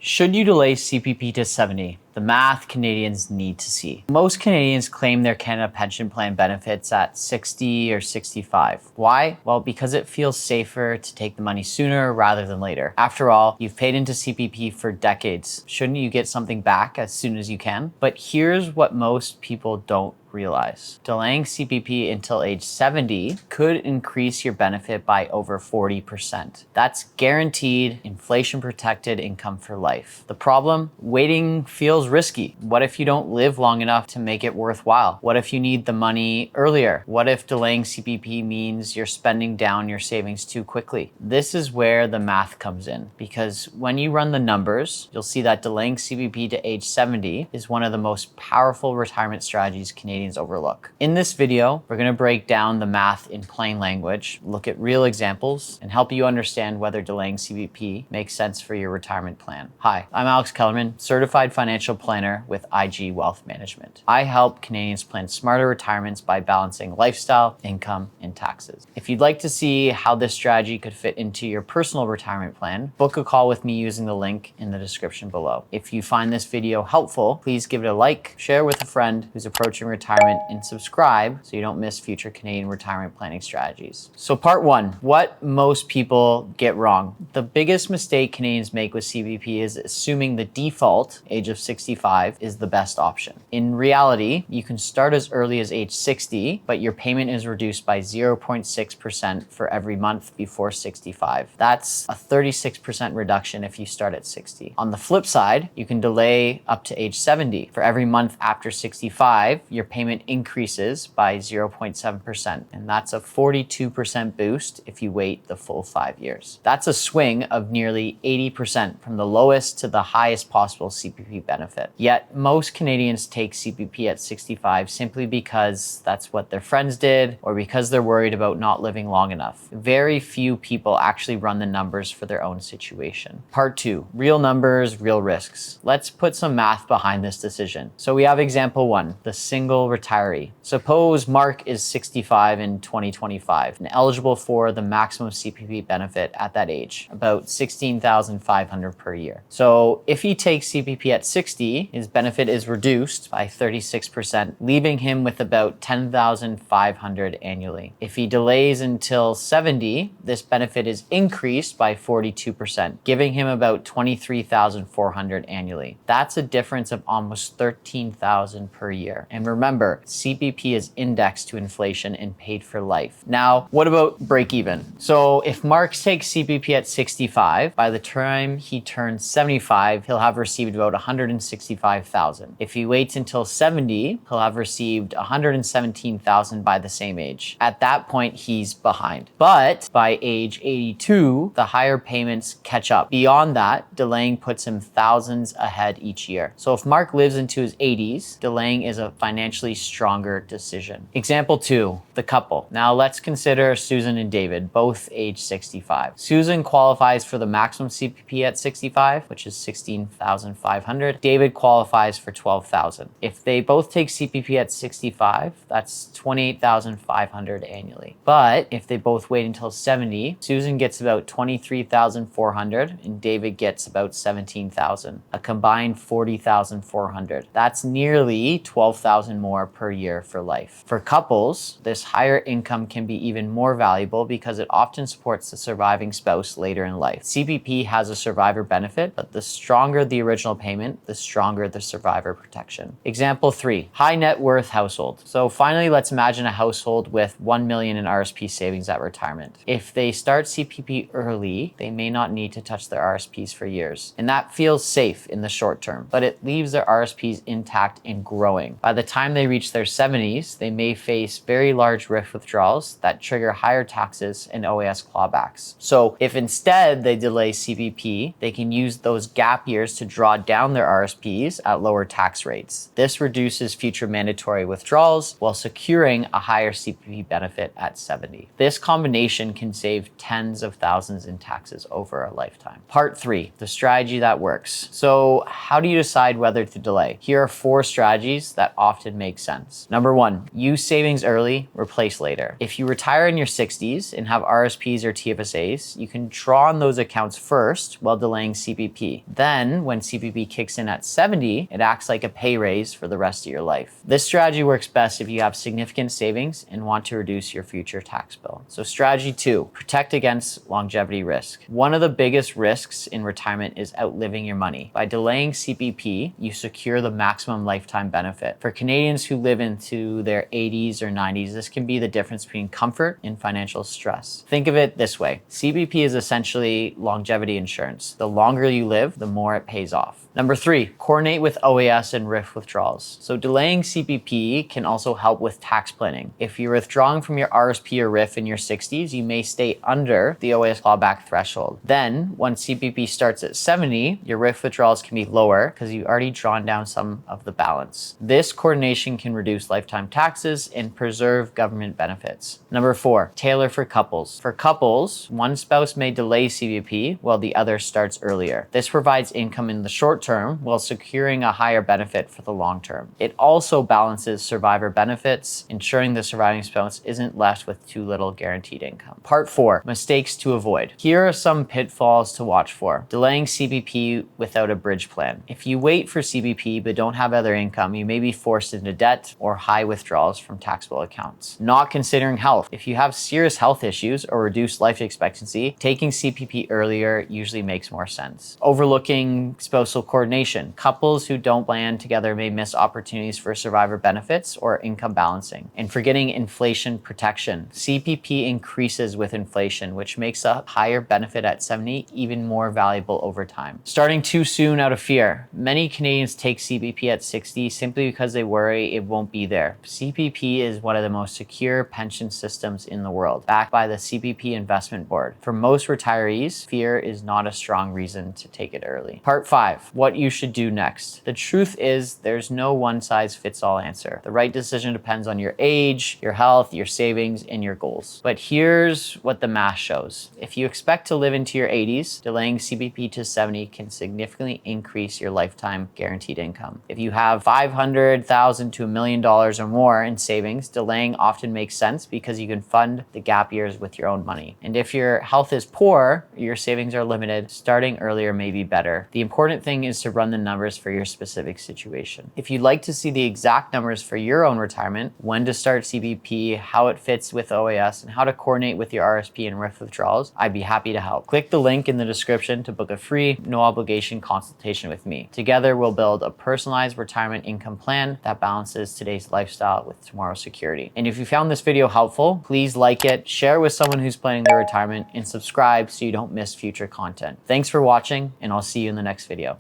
Should you delay CPP to 70? The math Canadians need to see. Most Canadians claim their Canada Pension Plan benefits at 60 or 65. Why? Well, because it feels safer to take the money sooner rather than later. After all, you've paid into CPP for decades. Shouldn't you get something back as soon as you can? But here's what most people don't realize. Delaying CPP until age 70 could increase your benefit by over 40%. That's guaranteed inflation-protected income for life. The problem? Waiting feels risky. What if you don't live long enough to make it worthwhile? What if you need the money earlier? What if delaying CPP means you're spending down your savings too quickly? This is where the math comes in, because when you run the numbers, you'll see that delaying CPP to age 70 is one of the most powerful retirement strategies Canadians overlook. In this video, we're going to break down the math in plain language, look at real examples, and help you understand whether delaying CPP makes sense for your retirement plan. Hi, I'm Alex Kellerman, certified financial planner with IG Wealth Management. I help Canadians plan smarter retirements by balancing lifestyle, income, and taxes. If you'd like to see how this strategy could fit into your personal retirement plan, book a call with me using the link in the description below. If you find this video helpful, please give it a like, share with a friend who's approaching retirement, and subscribe so you don't miss future Canadian retirement planning strategies. So part one, what most people get wrong. The biggest mistake Canadians make with CPP is assuming the default age of 65 is the best option. In reality, you can start as early as age 60, but your payment is reduced by 0.6% for every month before 65. That's a 36% reduction if you start at 60. On the flip side, you can delay up to age 70. For every month after 65, your payment increases by 0.7%, and that's a 42% boost if you wait the full 5 years. That's a swing of nearly 80% from the lowest to the highest possible CPP benefit. Yet most Canadians take CPP at 65 simply because that's what their friends did or because they're worried about not living long enough. Very few people actually run the numbers for their own situation. Part two, real numbers, real risks. Let's put some math behind this decision. So we have example one, the single retiree. Suppose Mark is 65 in 2025 and eligible for the maximum CPP benefit at that age, about $16,500 per year. So if he takes CPP at 60, his benefit is reduced by 36%, leaving him with about $10,500 annually. If he delays until 70, this benefit is increased by 42%, giving him about $23,400 annually. That's a difference of almost $13,000 per year. And remember, CPP is indexed to inflation and paid for life. Now, what about break even? So if Mark takes CPP at 65, by the time he turns 75, he'll have received about $165,000. If he waits until 70, he'll have received $117,000 by the same age. At that point, he's behind. But by age 82, the higher payments catch up. Beyond that, delaying puts him thousands ahead each year. So if Mark lives into his 80s, delaying is a financially stronger decision. Example two, the couple. Now let's consider Susan and David, both age 65. Susan qualifies for the maximum CPP at 65, which is $16,500. David qualifies for $12,000. If they both take CPP at 65, that's $28,500 annually. But if they both wait until 70, Susan gets about $23,400 and David gets about $17,000, a combined $40,400. That's nearly $12,000 more per year for life. For couples, this higher income can be even more valuable because it often supports the surviving spouse later in life. CPP has a survivor benefit, but the stronger the original payment, the stronger the survivor protection. Example three, high net worth household. So finally, let's imagine a household with $1 million in RSP savings at retirement. If they start CPP early, they may not need to touch their RSPs for years. And that feels safe in the short term, but it leaves their RSPs intact and growing. By the time they reach their 70s, they may face very large RRIF withdrawals that trigger higher taxes and OAS clawbacks. So if instead they delay CPP, they can use those gap years to draw down their RSPs at lower tax rates. This reduces future mandatory withdrawals while securing a higher CPP benefit at 70. This combination can save tens of thousands in taxes over a lifetime. Part three, the strategy that works. So how do you decide whether to delay? Here are 4 strategies that often make make sense. Number one, use savings early, replace later. If you retire in your 60s and have RSPs or TFSAs, you can draw on those accounts first while delaying CPP. Then, when CPP kicks in at 70, it acts like a pay raise for the rest of your life. This strategy works best if you have significant savings and want to reduce your future tax bill. So strategy 2, protect against longevity risk. One of the biggest risks in retirement is outliving your money. By delaying CPP, you secure the maximum lifetime benefit. For Canadians who live into their 80s or 90s, this can be the difference between comfort and financial stress. Think of it this way. CPP is essentially longevity insurance. The longer you live, the more it pays off. Number 3, coordinate with OAS and RRIF withdrawals. So delaying CPP can also help with tax planning. If you're withdrawing from your RSP or RRIF in your 60s, you may stay under the OAS clawback threshold. Then, once CPP starts at 70, your RRIF withdrawals can be lower because you've already drawn down some of the balance. This coordination can reduce lifetime taxes and preserve government benefits. Number 4, tailor for couples. For couples, one spouse may delay CPP while the other starts earlier. This provides income in the short term while securing a higher benefit for the long term. It also balances survivor benefits, ensuring the surviving spouse isn't left with too little guaranteed income. Part 4, mistakes to avoid. Here are some pitfalls to watch for. Delaying CPP without a bridge plan. If you wait for CPP but don't have other income, you may be forced into debt or high withdrawals from taxable accounts. Not considering health. If you have serious health issues or reduced life expectancy, taking CPP earlier usually makes more sense. Overlooking spousal coordination. Couples who don't plan together may miss opportunities for survivor benefits or income balancing. And forgetting inflation protection. CPP increases with inflation, which makes a higher benefit at 70 even more valuable over time. Starting too soon out of fear. Many Canadians take CPP at 60 simply because they worry it won't be there. CPP is one of the most secure pension systems in the world, backed by the CPP Investment Board. For most retirees, fear is not a strong reason to take it early. Part 5, what you should do next. The truth is there's no one-size-fits-all answer. The right decision depends on your age, your health, your savings, and your goals. But here's what the math shows. If you expect to live into your 80s, delaying CPP to 70 can significantly increase your lifetime guaranteed income. If you have $500,000 to $1 million or more in savings, delaying often makes sense because you can fund the gap years with your own money. And if your health is poor, your savings are limited, starting earlier may be better. The important thing is to run the numbers for your specific situation. If you'd like to see the exact numbers for your own retirement, when to start CPP, how it fits with OAS, and how to coordinate with your RSP and RRIF withdrawals, I'd be happy to help. Click the link in the description to book a free, no obligation consultation with me. Together, we'll build a personalized retirement income plan that balances today's lifestyle with tomorrow's security. And if you found this video helpful, please like it, share it with someone who's planning their retirement, and subscribe so you don't miss future content. Thanks for watching, and I'll see you in the next video.